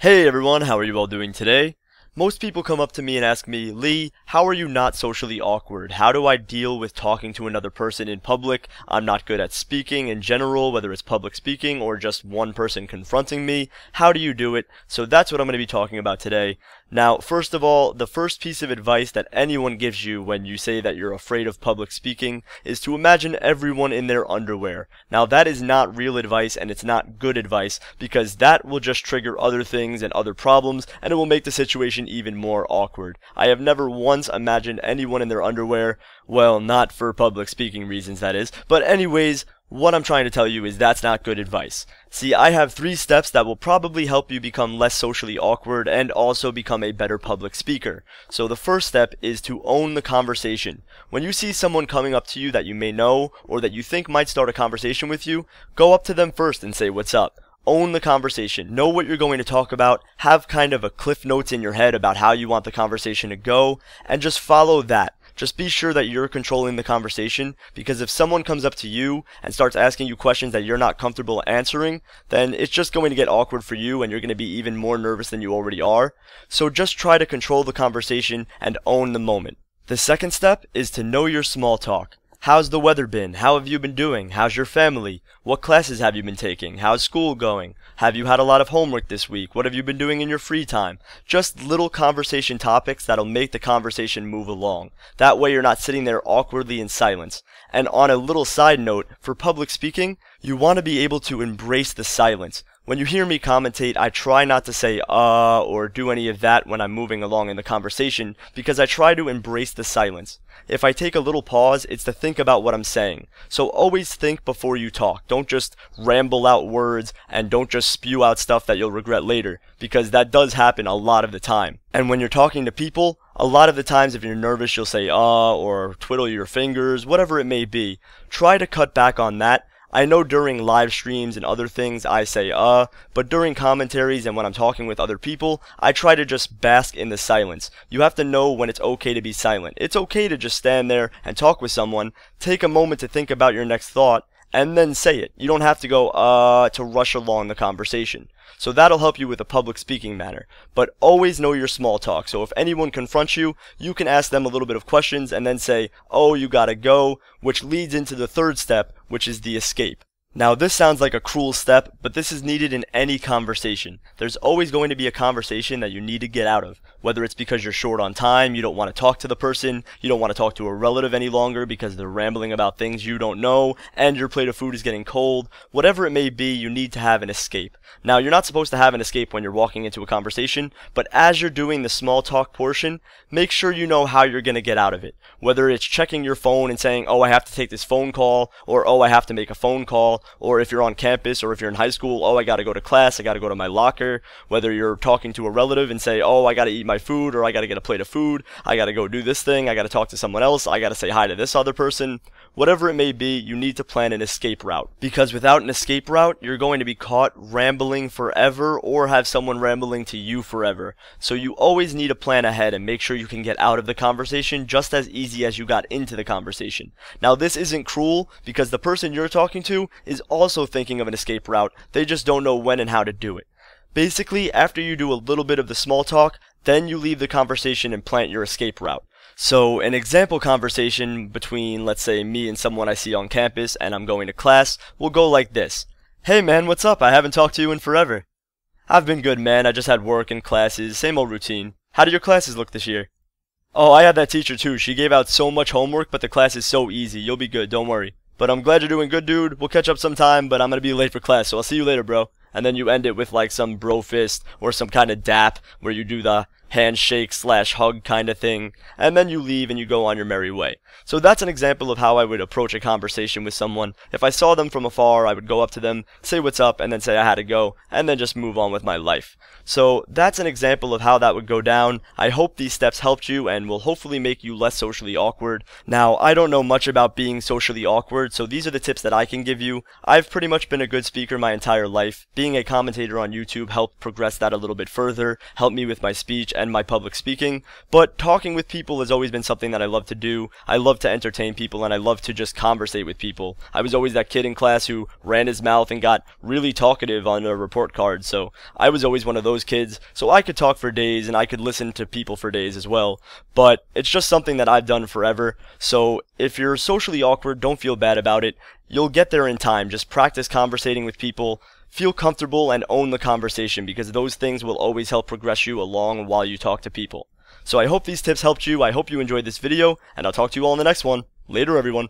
Hey everyone, how are you all doing today? Most people come up to me and ask me, Lee, how are you not socially awkward? How do I deal with talking to another person in public? I'm not good at speaking in general, whether it's public speaking or just one person confronting me. How do you do it? So that's what I'm going to be talking about today. Now, first of all, the first piece of advice that anyone gives you when you say that you're afraid of public speaking is to imagine everyone in their underwear. Now, that is not real advice and it's not good advice because that will just trigger other things and other problems and it will make the situation even more awkward. I have never once imagined anyone in their underwear, well, not for public speaking reasons that is, but anyways, what I'm trying to tell you is that's not good advice. See, I have 3 steps that will probably help you become less socially awkward and also become a better public speaker. So the first step is to own the conversation. When you see someone coming up to you that you may know or that you think might start a conversation with you, go up to them first and say, "What's up?" Own the conversation. Know what you're going to talk about. Have kind of a cliff notes in your head about how you want the conversation to go, and just follow that. Just be sure that you're controlling the conversation, because if someone comes up to you and starts asking you questions that you're not comfortable answering, then it's just going to get awkward for you and you're going to be even more nervous than you already are. So just try to control the conversation and own the moment. The second step is to know your small talk. How's the weather been? How have you been doing? How's your family? What classes have you been taking? How's school going? Have you had a lot of homework this week? What have you been doing in your free time? Just little conversation topics that'll make the conversation move along. That way you're not sitting there awkwardly in silence. And on a little side note, for public speaking, you want to be able to embrace the silence. When you hear me commentate, I try not to say or do any of that when I'm moving along in the conversation because I try to embrace the silence. If I take a little pause, it's to think about what I'm saying. So always think before you talk. Don't just ramble out words and don't just spew out stuff that you'll regret later because that does happen a lot of the time. And when you're talking to people, a lot of the times if you're nervous, you'll say or twiddle your fingers, whatever it may be. Try to cut back on that. I know during live streams and other things I say but during commentaries and when I'm talking with other people, I try to just bask in the silence. You have to know when it's okay to be silent. It's okay to just stand there and talk with someone, take a moment to think about your next thought, and then say it. You don't have to go to rush along the conversation. So that'll help you with a public speaking manner. But always know your small talk. So if anyone confronts you, you can ask them a little bit of questions and then say, "Oh, you gotta go," which leads into the third step, which is the escape. Now this sounds like a cruel step, but this is needed in any conversation. There's always going to be a conversation that you need to get out of. Whether it's because you're short on time, you don't want to talk to the person, you don't want to talk to a relative any longer because they're rambling about things you don't know, and your plate of food is getting cold. Whatever it may be, you need to have an escape. Now you're not supposed to have an escape when you're walking into a conversation, but as you're doing the small talk portion, make sure you know how you're going to get out of it. Whether it's checking your phone and saying, "Oh, I have to take this phone call," or "Oh, I have to make a phone call," or if you're on campus or if you're in high school, "Oh, I gotta go to class, I gotta go to my locker." Whether you're talking to a relative and say, "Oh, I gotta eat my food," or "I gotta get a plate of food, I gotta go do this thing, I gotta talk to someone else, I gotta say hi to this other person." Whatever it may be, you need to plan an escape route. Because without an escape route, you're going to be caught rambling forever or have someone rambling to you forever. So you always need to plan ahead and make sure you can get out of the conversation just as easy as you got into the conversation. Now this isn't cruel because the person you're talking to is also thinking of an escape route. They just don't know when and how to do it. Basically, after you do a little bit of the small talk, then you leave the conversation and plant your escape route. So an example conversation between, let's say, me and someone I see on campus and I'm going to class will go like this. "Hey man, what's up? I haven't talked to you in forever." "I've been good, man. I just had work and classes, same old routine. How did your classes look this year?" "Oh, I had that teacher too. She gave out so much homework, but the class is so easy. You'll be good, don't worry. But I'm glad you're doing good, dude. We'll catch up sometime, but I'm gonna be late for class, so I'll see you later, bro." And then you end it with like some bro fist or some kind of dap where you do the handshake / hug kind of thing, and then you leave and you go on your merry way. So that's an example of how I would approach a conversation with someone. If I saw them from afar, I would go up to them, say what's up, and then say I had to go, and then just move on with my life. So that's an example of how that would go down. I hope these steps helped you and will hopefully make you less socially awkward. Now, I don't know much about being socially awkward, so these are the tips that I can give you. I've pretty much been a good speaker my entire life. Being a commentator on YouTube helped progress that a little bit further, helped me with my speech, and my public speaking, but talking with people has always been something that I love to do. I love to entertain people, and I love to just conversate with people. I was always that kid in class who ran his mouth and got really talkative on a report card, so I was always one of those kids, so I could talk for days and I could listen to people for days as well. But it's just something that I've done forever, so if you're socially awkward, don't feel bad about it. You'll get there in time. Just practice conversating with people, feel comfortable, and own the conversation, because those things will always help progress you along while you talk to people. So I hope these tips helped you. I hope you enjoyed this video, and I'll talk to you all in the next one. Later, everyone.